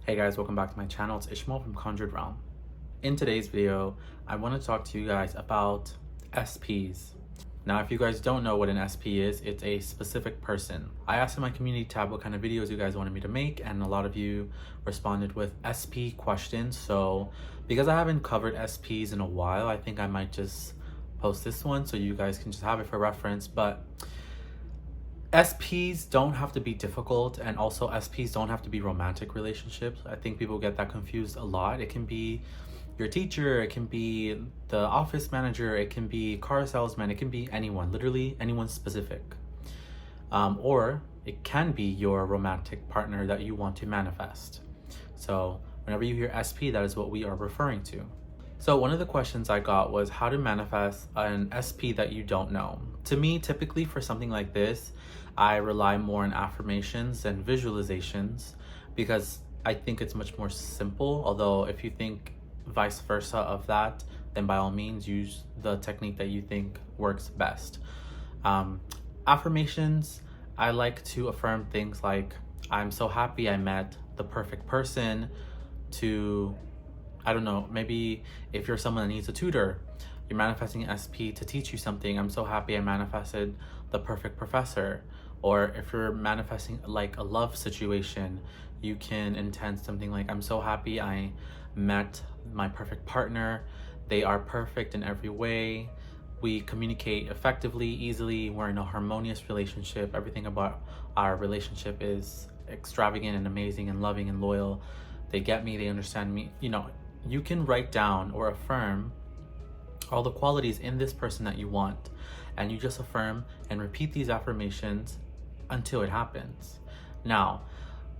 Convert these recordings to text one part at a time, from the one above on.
Hey guys, welcome back to my channel. It's Ishmael from Conjured Realm. In today's video, I want to talk to you guys about SPs. Now, if you guys don't know what an SP is, it's a specific person. I asked in my community tab what kind of videos you guys wanted me to make, and a lot of you responded with SP questions. So because I haven't covered SPs in a while, I think I might just post this one so you guys can just have it for reference. But SPs don't have to be difficult, and also SPs don't have to be romantic relationships. I think people get that confused a lot. It can be your teacher, it can be the office manager, it can be car salesman, it can be anyone, literally anyone specific. Or it can be your romantic partner that you want to manifest. So whenever you hear SP, that is what we are referring to. So one of the questions I got was how to manifest an SP that you don't know. To me, typically for something like this, I rely more on affirmations and visualizations because I think it's much more simple. Although if you think vice versa of that, then by all means use the technique that you think works best. Affirmations, I like to affirm things like, I'm so happy I met the perfect person to, I don't know, maybe if you're someone that needs a tutor, you're manifesting an SP to teach you something. I'm so happy I manifested the perfect professor. Or if you're manifesting like a love situation, you can intend something like, I'm so happy I met my perfect partner. They are perfect in every way. We communicate effectively, easily. We're in a harmonious relationship. Everything about our relationship is extravagant and amazing and loving and loyal. They get me, they understand me. You know, you can write down or affirm all the qualities in this person that you want, and you just affirm and repeat these affirmations until it happens. Now,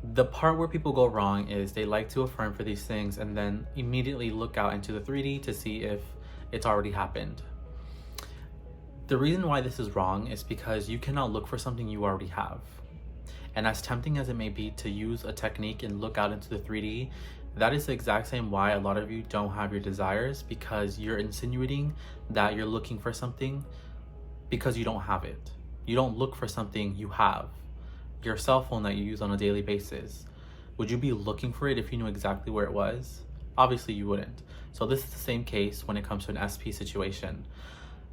the part where people go wrong is they like to affirm for these things and then immediately look out into the 3D to see if it's already happened. The reason why this is wrong is because you cannot look for something you already have. And as tempting as it may be to use a technique and look out into the 3D, that is the exact same why a lot of you don't have your desires, because you're insinuating that you're looking for something because you don't have it. You don't look for something you have. Your cell phone that you use on a daily basis, would you be looking for it if you knew exactly where it was? Obviously you wouldn't. So this is the same case when it comes to an SP situation.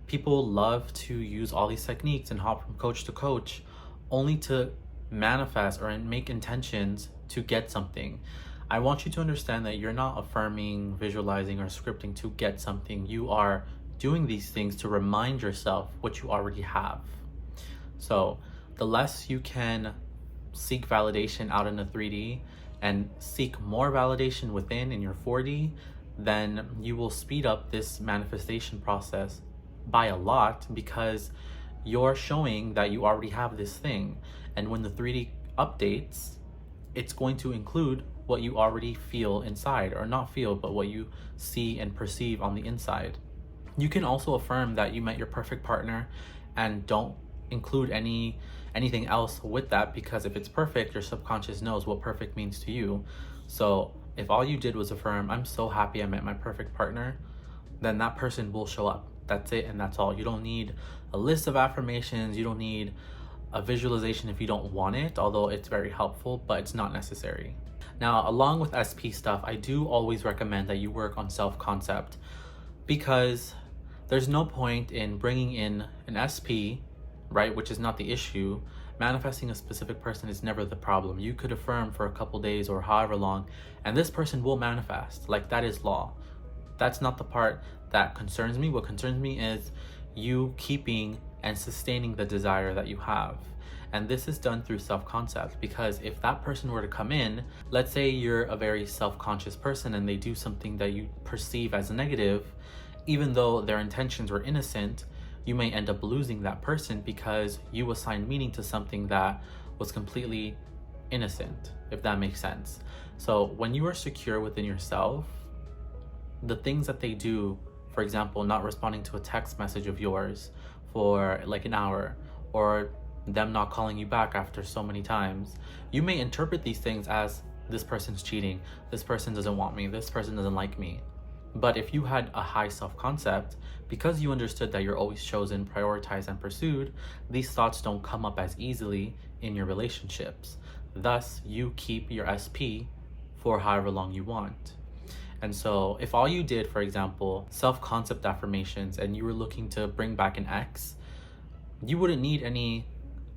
People love to use all these techniques and hop from coach to coach only to manifest or make intentions to get something. I want you to understand that you're not affirming, visualizing, or scripting to get something. You are doing these things to remind yourself what you already have. So the less you can seek validation out in the 3D and seek more validation within in your 4D, then you will speed up this manifestation process by a lot, because you're showing that you already have this thing. And when the 3D updates, it's going to include what you already feel inside, or not feel, but what you see and perceive on the inside. You can also affirm that you met your perfect partner and don't include anything else with that, because if it's perfect, your subconscious knows what perfect means to you. So if all you did was affirm, I'm so happy I met my perfect partner, then that person will show up. That's it, and that's all. You don't need a list of affirmations. You don't need a visualization if you don't want it, although it's very helpful, but it's not necessary. Now, along with SP stuff, I do always recommend that you work on self-concept, because there's no point in bringing in an SP, right, which is not the issue. Manifesting a specific person is never the problem. You could affirm for a couple days or however long, and this person will manifest. Like, that is law. That's not the part that concerns me. What concerns me is you keeping and sustaining the desire that you have. And this is done through self-concept, because if that person were to come in, let's say you're a very self-conscious person and they do something that you perceive as negative, even though their intentions were innocent, you may end up losing that person because you assigned meaning to something that was completely innocent, if that makes sense. So when you are secure within yourself, the things that they do, for example, not responding to a text message of yours for like an hour, or them not calling you back after so many times, you may interpret these things as, this person's cheating, this person doesn't want me, this person doesn't like me. But if you had a high self-concept, because you understood that you're always chosen, prioritized, and pursued, these thoughts don't come up as easily in your relationships. Thus, you keep your SP for however long you want. And so if all you did, for example, self-concept affirmations, and you were looking to bring back an ex, you wouldn't need any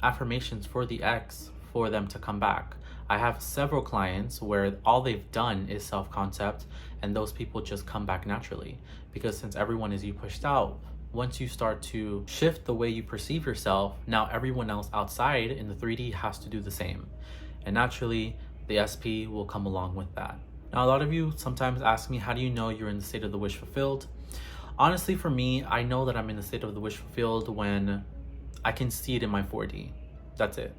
affirmations for the ex for them to come back. I have several clients where all they've done is self-concept, and those people just come back naturally. Because since everyone is you pushed out, once you start to shift the way you perceive yourself, now everyone else outside in the 3D has to do the same. And naturally, the SP will come along with that. Now, a lot of you sometimes ask me, how do you know you're in the state of the wish fulfilled? Honestly, for me, I know that I'm in the state of the wish fulfilled when I can see it in my 4D. That's it.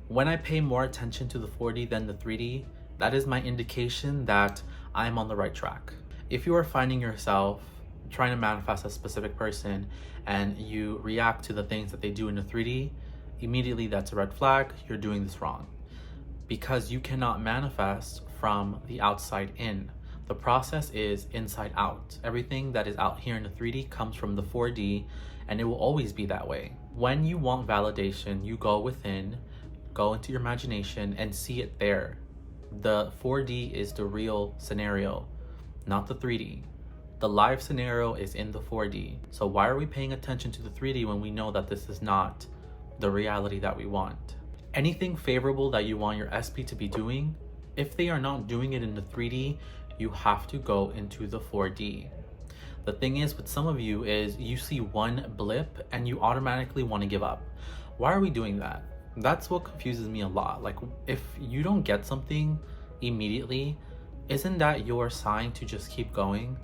When I pay more attention to the 4D than the 3D, that is my indication that I'm on the right track. If you are finding yourself trying to manifest a specific person and you react to the things that they do in the 3D, immediately that's a red flag. You're doing this wrong. Because you cannot manifest from the outside in. The process is inside out. Everything that is out here in the 3D comes from the 4D, and it will always be that way. When you want validation, you go within, go into your imagination and see it there. The 4D is the real scenario, not the 3D. The live scenario is in the 4D. So why are we paying attention to the 3D when we know that this is not the reality that we want? Anything favorable that you want your SP to be doing, if they are not doing it in the 3D, you have to go into the 4D. The thing is with some of you is you see one blip and you automatically want to give up. Why are we doing that? That's what confuses me a lot. Like, if you don't get something immediately, isn't that your sign to just keep going?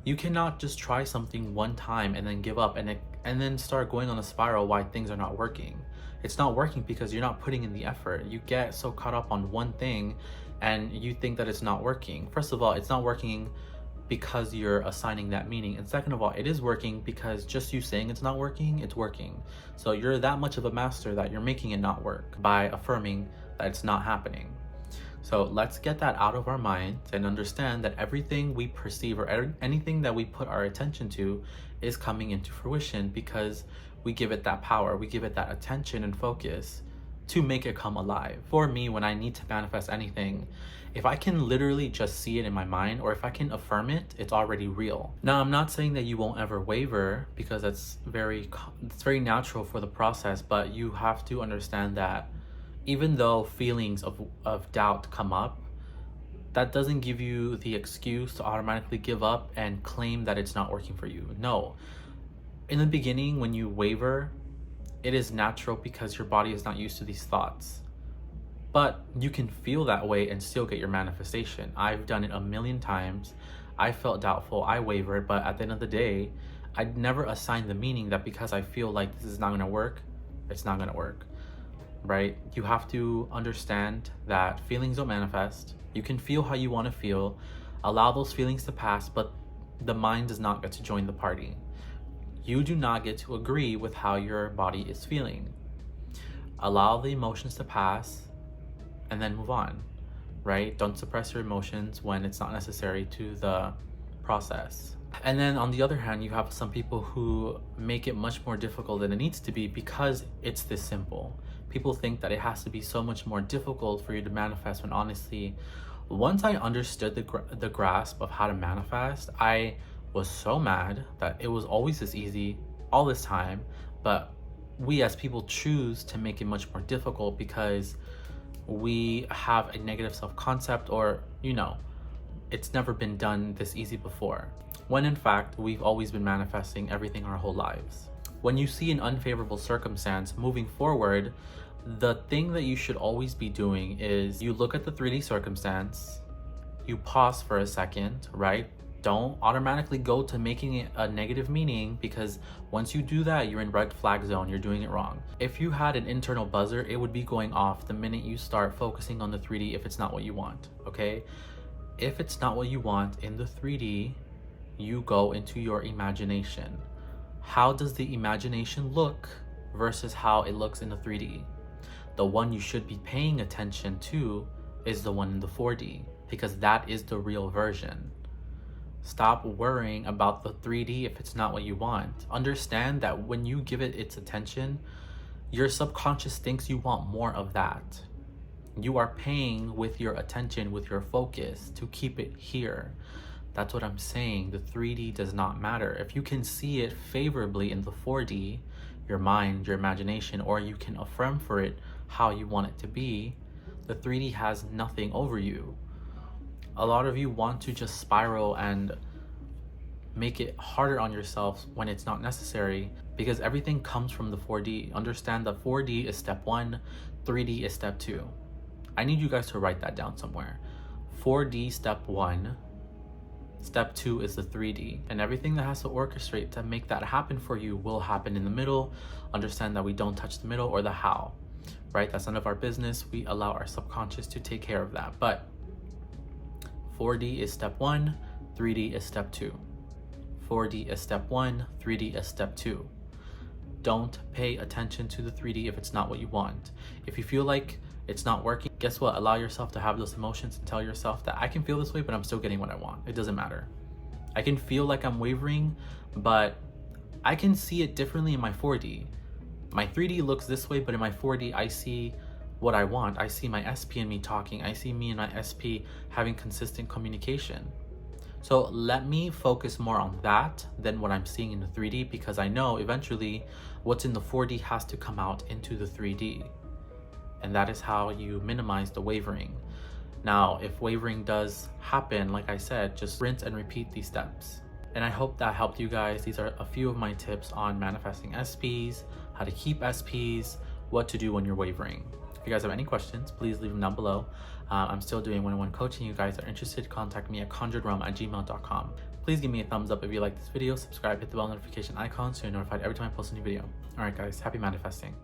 You cannot just try something one time and then give up and then start going on a spiral why things are not working. It's not working because you're not putting in the effort. You get so caught up on one thing and you think that it's not working. First of all, it's not working because you're assigning that meaning. And second of all, it is working because just you saying it's not working, it's working. So you're that much of a master that you're making it not work by affirming that it's not happening. So let's get that out of our minds and understand that everything we perceive or anything that we put our attention to is coming into fruition because we give it that power, we give it that attention and focus to make it come alive. For me, when I need to manifest anything, if I can literally just see it in my mind or if I can affirm it, it's already real. Now, I'm not saying that you won't ever waver because it's very natural for the process, but you have to understand that even though feelings of doubt come up, that doesn't give you the excuse to automatically give up and claim that it's not working for you. No. In the beginning, when you waver, it is natural because your body is not used to these thoughts. But you can feel that way and still get your manifestation. I've done it a million times. I felt doubtful, I wavered, but at the end of the day, I'd never assigned the meaning that because I feel like this is not gonna work, it's not gonna work, right? You have to understand that feelings don't manifest. You can feel how you wanna feel, allow those feelings to pass, but the mind does not get to join the party. You do not get to agree with how your body is feeling. Allow the emotions to pass and then move on, right? Don't suppress your emotions when it's not necessary to the process. And then on the other hand, you have some people who make it much more difficult than it needs to be because it's this simple. People think that it has to be so much more difficult for you to manifest when honestly, once I understood the grasp of how to manifest, I was so mad that it was always this easy all this time, but we as people choose to make it much more difficult because we have a negative self-concept or, it's never been done this easy before. When in fact, we've always been manifesting everything our whole lives. When you see an unfavorable circumstance moving forward, the thing that you should always be doing is you look at the 3D circumstance, you pause for a second, right? Don't automatically go to making it a negative meaning because once you do that, you're in red flag zone, you're doing it wrong. If you had an internal buzzer, it would be going off the minute you start focusing on the 3D if it's not what you want, okay? If it's not what you want in the 3D, you go into your imagination. How does the imagination look versus how it looks in the 3D? The one you should be paying attention to is the one in the 4D because that is the real version. Stop worrying about the 3D if it's not what you want. Understand that when you give it its attention, your subconscious thinks you want more of that. You are paying with your attention, with your focus to keep it here. That's what I'm saying. The 3D does not matter. If you can see it favorably in the 4D, your mind, your imagination, or you can affirm for it how you want it to be, the 3D has nothing over you. A lot of you want to just spiral and make it harder on yourself when it's not necessary, because everything comes from the 4D. Understand that 4D is step 1, 3D is step 2. I need you guys to write that down somewhere. 4D step 1, step 2 is the 3D, and everything that has to orchestrate to make that happen for you will happen in the middle. Understand that we don't touch the middle or the how, right? That's none of our business. We allow our subconscious to take care of that. But 4D is step 1, 3D is step 2. 4D is step 1, 3D is step 2. Don't pay attention to the 3D if it's not what you want. If you feel like it's not working, guess what? Allow yourself to have those emotions and tell yourself that I can feel this way, but I'm still getting what I want. It doesn't matter. I can feel like I'm wavering, but I can see it differently in my 4D. My 3D looks this way, but in my 4D, I see what I want. I see my SP and me talking. I see me and my SP having consistent communication. So let me focus more on that than what I'm seeing in the 3D, because I know eventually what's in the 4D has to come out into the 3D. And that is how you minimize the wavering. Now, if wavering does happen, like I said, just rinse and repeat these steps. And I hope that helped you guys. These are a few of my tips on manifesting SPs, how to keep SPs, what to do when you're wavering. If you guys have any questions, please leave them down below. I'm still doing one-on-one coaching. You guys are interested, contact me at conjuredrealm@gmail.com. Please give me a thumbs up if you like this video, subscribe, hit the bell notification icon so you're notified every time I post a new video. All right, guys, happy manifesting.